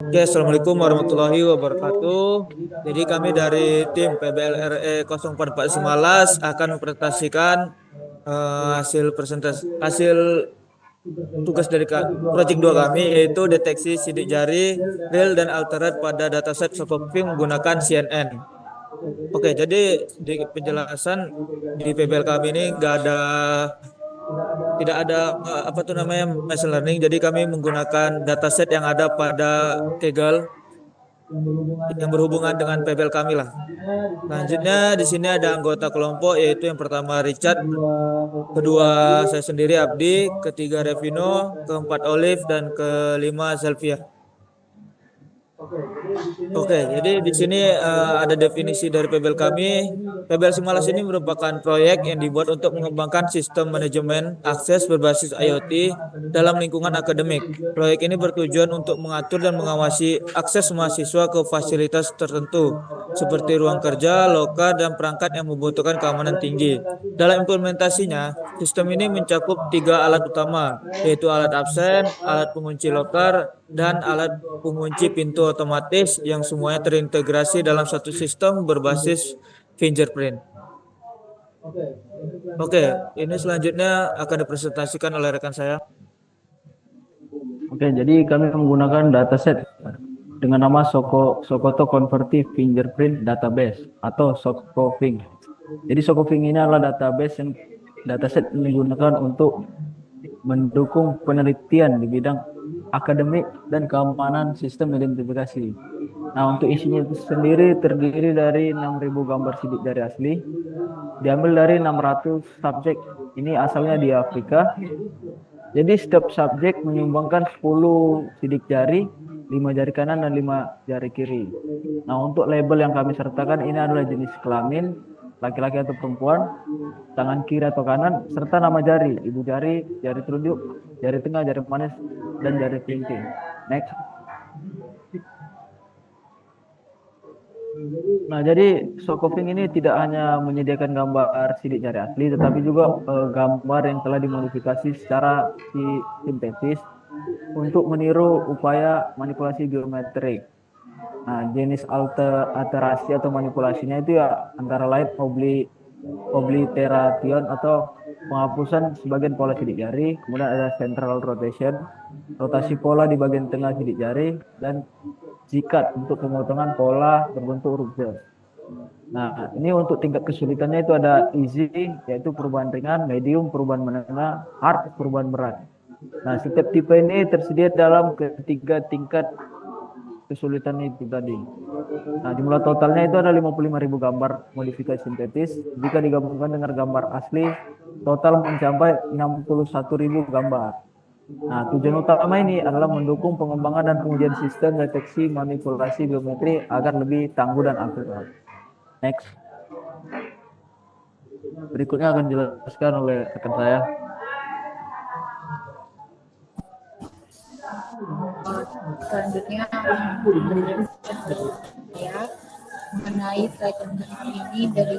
Oke, Assalamualaikum warahmatullahi wabarakatuh. Jadi kami dari tim PBLRE 0449 akan mempresentasikan hasil tugas dari proyek 2 kami, yaitu deteksi sidik jari real dan altered pada dataset Socoping menggunakan CNN. Oke, jadi di penjelasan di PBL kami ini tidak ada apa tuh namanya machine learning. Jadi kami menggunakan dataset yang ada pada Kaggle yang berhubungan dengan PBL kami lah. Selanjutnya di sini ada anggota kelompok, yaitu yang pertama Richard, kedua saya sendiri Abdi, ketiga Revino, keempat Olive, dan kelima Selvia. Oke, jadi di sini ada definisi dari PBL kami. PBL Simalas ini merupakan proyek yang dibuat untuk mengembangkan sistem manajemen akses berbasis IoT dalam lingkungan akademik. Proyek ini bertujuan untuk mengatur dan mengawasi akses mahasiswa ke fasilitas tertentu, seperti ruang kerja, loker, dan perangkat yang membutuhkan keamanan tinggi. Dalam implementasinya, sistem ini mencakup 3 alat utama, yaitu alat absen, alat pengunci loker, dan alat pengunci pintu otomatis yang semuanya terintegrasi dalam satu sistem berbasis fingerprint. Oke, ini selanjutnya akan dipresentasikan oleh rekan saya. Oke, jadi kami menggunakan dataset dengan nama Sokoto Convertive Fingerprint Database atau Socofing. Jadi Socofing ini adalah dataset yang digunakan untuk mendukung penelitian di bidang akademik dan keamanan sistem identifikasi. Nah, untuk isinya itu sendiri terdiri dari 6.000 gambar sidik jari asli, diambil dari 600 subjek. Ini asalnya di Afrika. Jadi setiap subjek menyumbangkan 10 sidik jari, 5 jari kanan dan 5 jari kiri. Nah, untuk label yang kami sertakan ini adalah jenis kelamin, laki-laki atau perempuan, tangan kiri atau kanan, serta nama jari, ibu jari, jari telunjuk, jari tengah, jari manis, dan jari kelingking. Next. Nah, jadi Socofing ini tidak hanya menyediakan gambar sidik jari asli, tetapi juga gambar yang telah dimodifikasi secara sintetis untuk meniru upaya manipulasi geometrik. Nah, jenis alterasi atau manipulasinya itu ya antara lain obliteration atau penghapusan sebagian pola sidik jari, kemudian ada central rotation, rotasi pola di bagian tengah sidik jari, dan zikat untuk pemotongan pola berbentuk huruf Z. Nah, ini untuk tingkat kesulitannya itu ada easy, yaitu perubahan ringan, medium, perubahan menengah, hard, perubahan berat. Nah, setiap tipe ini tersedia dalam ketiga tingkat kesulitan itu tadi. Nah, jumlah totalnya itu ada 55.000 gambar modifikasi sintetis. Jika digabungkan dengan gambar asli, total mencapai 61.000 gambar. Nah, tujuan utama ini adalah mendukung pengembangan dan pengujian sistem deteksi manipulasi geometri agar lebih tangguh dan akurat. Next. Berikutnya akan dijelaskan oleh rekan saya. Selanjutnya ya mengenai slide ini dari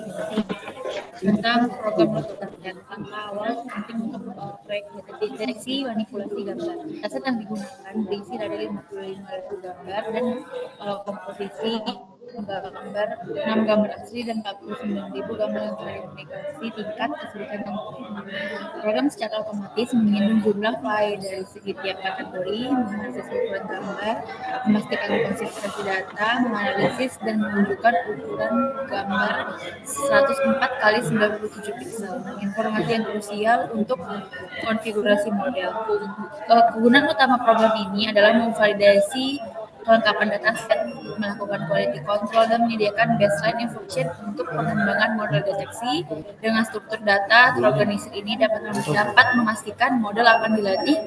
tentang program latihan. Langkah awal penting untuk proyek deteksi manipulasi gambar. Dataset yang digunakan berisi dari 55.000 gambar dan komposisi gambar 6 gambar asli dan 49.000 gambar yang teridentifikasi tingkat kesulitan yang berbeda. Program secara otomatis menghitung jumlah file dari segi tiap kategori, menganalisis ukuran gambar, memastikan konsistensi data, menganalisis dan menunjukkan ukuran gambar 104 kali 97 pixel. Informasi yang krusial untuk konfigurasi model. Kegunaan utama program ini adalah memvalidasi kelengkapan dataset, melakukan quality control, dan menyediakan baseline information untuk pengembangan model deteksi. Dengan struktur data terorganisir ini dapat memastikan model akan dilatih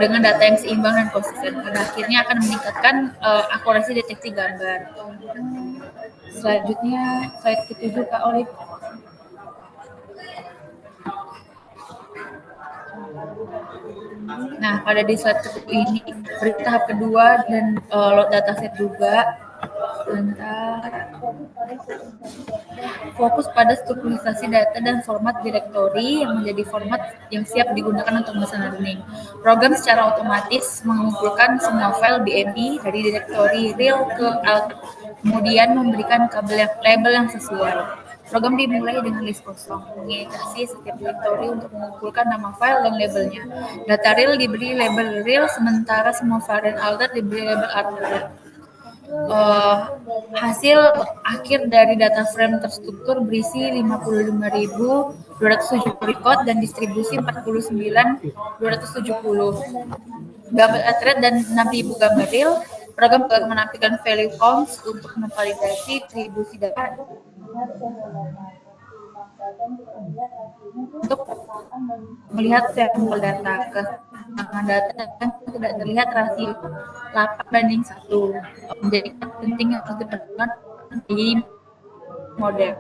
dengan data yang seimbang dan konsisten. Pada akhirnya akan meningkatkan akurasi deteksi gambar. Selanjutnya, slide ke-7 Kak Olive. Nah, pada di slide ini tahap kedua dan load dataset juga. Sebentar. Fokus pada strukturisasi data dan format direktori yang menjadi format yang siap digunakan untuk machine learning. Program secara otomatis mengumpulkan semua file BMI dari direktori real ke alt, kemudian memberikan label yang sesuai. Program dimulai dengan list kosong, menginisiasi setiap direktori untuk mengumpulkan nama file dan labelnya. Data real diberi label real, sementara semua varian alternate diberi label alternate. Hasil akhir dari data frame terstruktur berisi 55.270 record dan distribusi 49.270 gambar atret dan 6.000 gambar real. Program juga menampilkan value counts untuk memvalidasi distribusi data. Untuk melihat sampel data keseimbangan data dan tidak terlihat rasio 8:1 menjadi penting yang harus diperhatikan di model.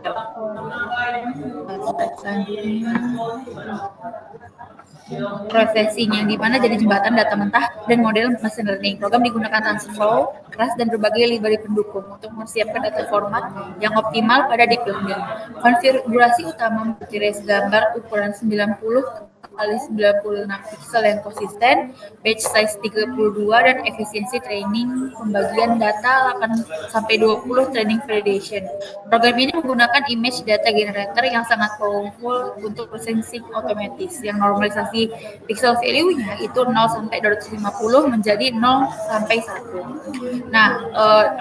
Selanjutnya prosesinya, di mana jadi jembatan data mentah dan model machine learning. Program digunakan TensorFlow, keras, dan berbagai library pendukung untuk mempersiapkan data format yang optimal pada deep learning. Konfigurasi utama multi-res gambar ukuran 90 kali 96 pixel yang konsisten, batch size 32, dan efisiensi training pembagian data 8-20 training validation. Program ini menggunakan image data generator yang sangat powerful untuk processing otomatis, yang normalisasi pixel value-nya itu 0-250 menjadi 0-1. Nah,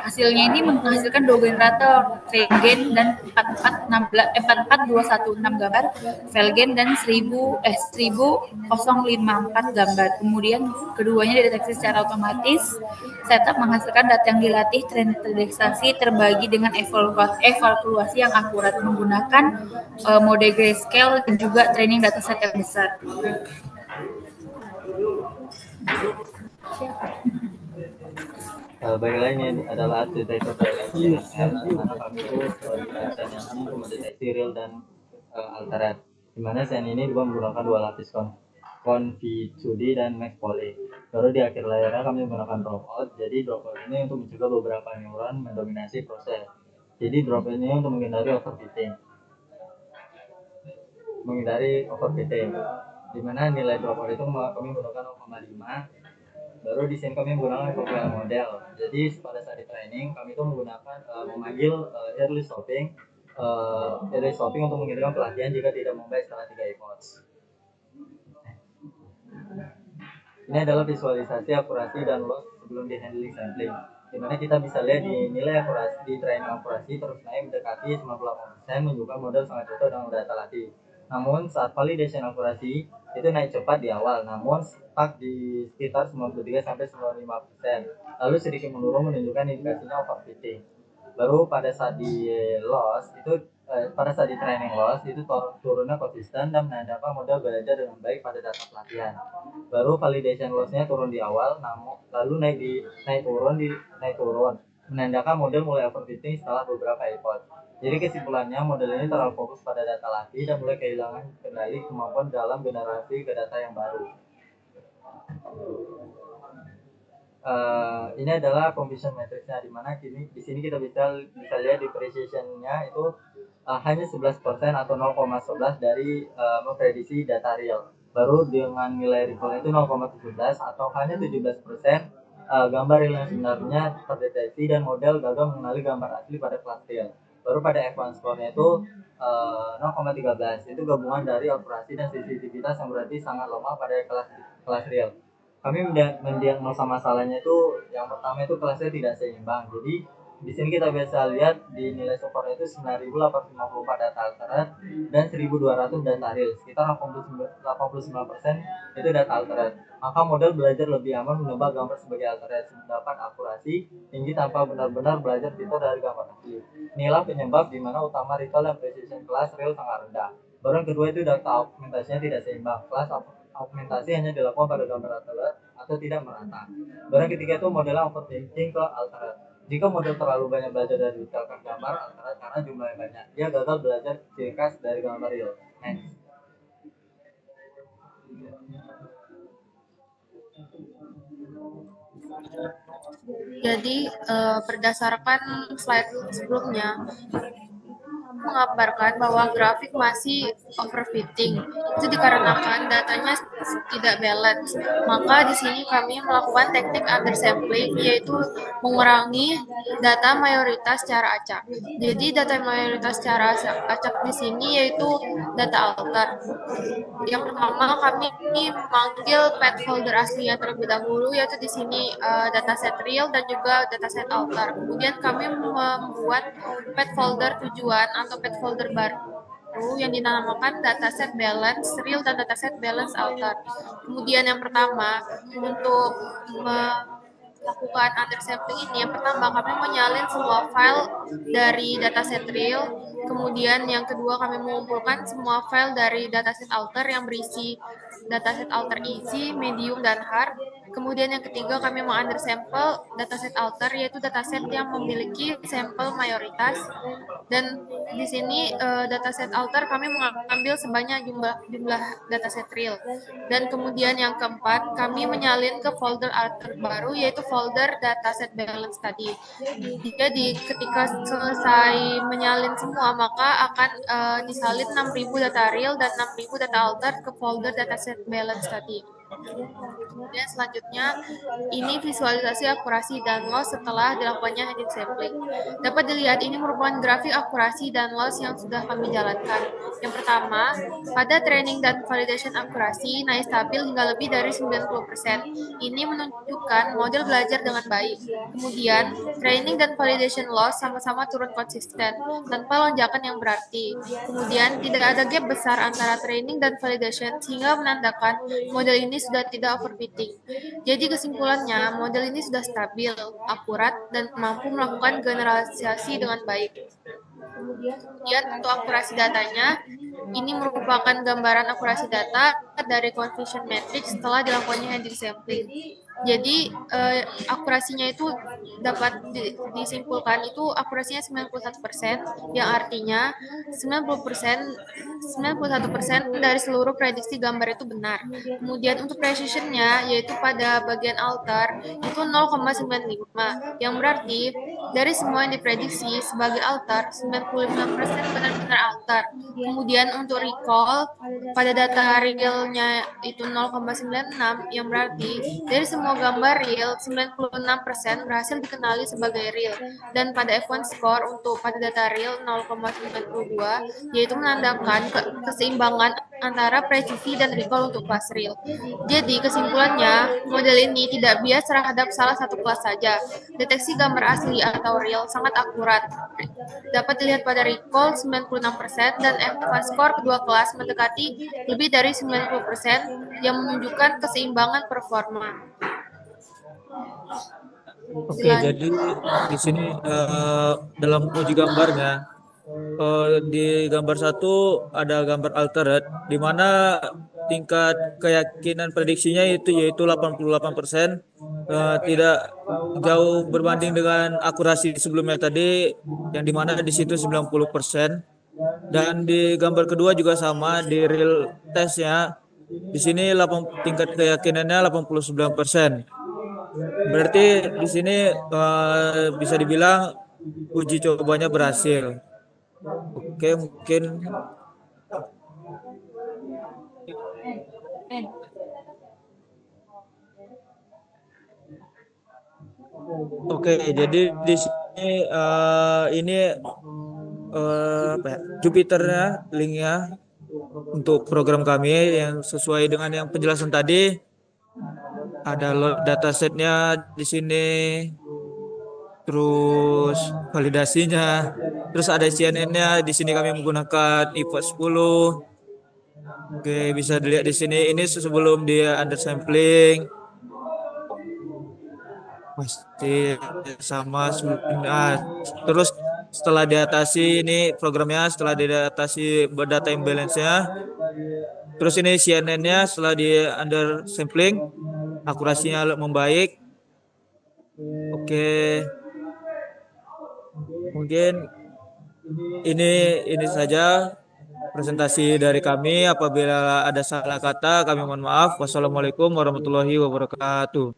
hasilnya ini menghasilkan dua generator, train dan 44216 gambar, Velgen dan 1054 gambar. Kemudian keduanya dideteksi secara otomatis. Setup menghasilkan data yang dilatih, terdeteksi, terbagi dengan evaluasi yang akurat menggunakan mode grayscale dan juga training dataset yang besar. Baiklah, ini adalah arsitektur DLSPM, di mana kami itu sebagai desain ini untuk mendeteksi real dan alternate. Di mana desain ini juga menggunakan dua lapis Conv2D dan Max Poly. Baru di akhir layarnya kami menggunakan dropout. Jadi dropout ini untuk mencegah beberapa neuron mendominasi proses. Jadi dropout ini untuk menghindari overfitting. Di mana nilai dropout itu kami menggunakan 0,5. Baru di sini kami menggunakan compile model. Jadi pada saat di training kami itu menggunakan memanggil early stopping untuk mengirimkan pelatihan jika tidak membaik setelah 3 epoch. Ini adalah visualisasi akurasi dan loss sebelum di handling sampling, dimana kita bisa lihat di nilai akurasi di training akurasi terus naik mendekati 98%, menunjukkan model sangat cocok dengan data latih. Namun saat validation akurasi itu naik cepat di awal, namun stuck di sekitar 93-95%, lalu sedikit menurun menunjukkan indikasinya overfitting. Baru pada saat di training loss itu turunnya konsisten dan menandakan model belajar dengan baik pada data pelatihan. Baru validation loss-nya turun di awal, namun lalu naik turun menandakan model mulai overfitting setelah beberapa epoch. Jadi kesimpulannya, model ini terlalu fokus pada data latih dan mulai kehilangan kendali kemampuan dalam generasi ke data yang baru. Ini adalah confusion matrix-nya, di mana di sini kita bisa lihat di precision-nya itu hanya 11% atau 0,11 dari memprediksi data real. Baru dengan nilai recall itu 0,17 atau hanya 17% gambar real yang sebenarnya terdeteksi, dan model gagal mengenali gambar asli pada kelas real. Baru pada F1 score-nya itu 0,13, itu gabungan dari akurasi dan sensitivitas yang berarti sangat lemah pada kelas real. Kami mendiagnosa masalahnya itu yang pertama itu kelasnya tidak seimbang. Jadi di sini kita bisa lihat di nilai skornya itu 9.854 data alternate dan 1.200 data real, sekitar 89% itu data alternate. Maka model belajar lebih aman menebak gambar sebagai alternate, mendapat akurasi tinggi tanpa benar-benar belajar fitur dari gambar asli. Inilah penyebab di mana utama recall dan precision kelas real sangat rendah. Baru yang kedua itu data augmentasinya tidak seimbang. Kelas augmentasi hanya dilakukan pada gambar alternate atau tidak merata. Baru yang ketiga itu modelnya overthinking ke alternate. Jika model terlalu banyak belajar dari misalkan gambar alternate karena jumlahnya banyak, dia gagal belajar ciri khas dari gambar real. Next. Jadi berdasarkan slide sebelumnya menggambarkan bahwa grafik masih overfitting. Itu dikarenakan datanya tidak balance. Maka di sini kami melakukan teknik undersampling, yaitu mengurangi data mayoritas secara acak. Jadi data mayoritas secara acak di sini yaitu data alter. Yang pertama kami memanggil pet folder aslinya terlebih dahulu, yaitu di sini dataset real dan juga dataset alter. Kemudian kami membuat pet folder tujuan atau pet folder baru yang dinamakan dataset balance real dan dataset balance alter. Kemudian yang pertama untuk melakukan undersampling ini, yang pertama kami menyalin semua file dari dataset real. Kemudian yang kedua kami mengumpulkan semua file dari dataset alter yang berisi dataset alter easy, medium, dan hard. Kemudian yang ketiga kami mengundersample dataset alter, yaitu dataset yang memiliki sampel mayoritas. Dan di sini dataset alter kami mengambil sebanyak jumlah dataset real. Dan kemudian yang keempat kami menyalin ke folder alter baru, yaitu folder dataset balance tadi. Jadi ketika selesai menyalin semua, maka akan disalin 6.000 data real dan 6.000 data alter ke folder dataset balance tadi. Kemudian selanjutnya, ini visualisasi akurasi dan loss setelah dilakukannya heading sampling. Dapat dilihat ini merupakan grafik akurasi dan loss yang sudah kami jalankan. Yang pertama, pada training dan validation akurasi naik stabil hingga lebih dari 90%. Ini menunjukkan model belajar dengan baik. Kemudian, training dan validation loss sama-sama turun konsisten, tanpa lonjakan yang berarti. Kemudian, tidak ada gap besar antara training dan validation, sehingga menandakan model ini sudah tidak overfitting. Jadi kesimpulannya, model ini sudah stabil, akurat, dan mampu melakukan generalisasi dengan baik. Kemudian untuk akurasi datanya, ini merupakan gambaran akurasi data dari confusion matrix setelah dilakukannya heading sampling. Jadi akurasinya itu dapat disimpulkan itu akurasinya 91%, yang artinya 91% dari seluruh prediksi gambar itu benar. Kemudian untuk precisionnya, yaitu pada bagian alter itu 0,95, yang berarti dari semua yang diprediksi sebagai alter, 95% benar-benar alter. Kemudian untuk recall pada data realnya itu 0,96, yang berarti dari semua gambar real 96% berhasil dikenali sebagai real. Dan pada F1 score untuk pada data real 0,92, yaitu menandakan keseimbangan antara presisi dan recall untuk kelas real. Jadi kesimpulannya, model ini tidak bias terhadap salah satu kelas saja. Deteksi gambar asli atau real sangat akurat. Dapat dilihat pada recall 96% dan F1 score kedua kelas mendekati lebih dari 90%, yang menunjukkan keseimbangan performa. Oke, jadi di sini dalam uji gambarnya di gambar satu ada gambar alternate di mana tingkat keyakinan prediksinya yaitu 88%, tidak jauh berbanding dengan akurasi sebelumnya tadi yang di mana di situ 90%. Dan di gambar kedua juga sama di real testnya di sini tingkat keyakinannya 89%. Berarti di sini bisa dibilang uji cobanya berhasil. Oke, mungkin jadi di sini ini apa ya, Jupiternya linknya untuk program kami yang sesuai dengan yang penjelasan tadi. Ada load datasetnya di sini, terus validasinya, terus ada CNN-nya. Di sini kami menggunakan IPA 10. Oke, bisa dilihat di sini. Ini sebelum dia undersampling. Pasti sama sebelumnya. Terus setelah diatasi ini programnya, setelah diatasi data imbalance-nya. Terus ini CNN-nya setelah di undersampling, akurasinya membaik. Oke. Mungkin ini saja presentasi dari kami. Apabila ada salah kata, kami mohon maaf. Wassalamualaikum warahmatullahi wabarakatuh.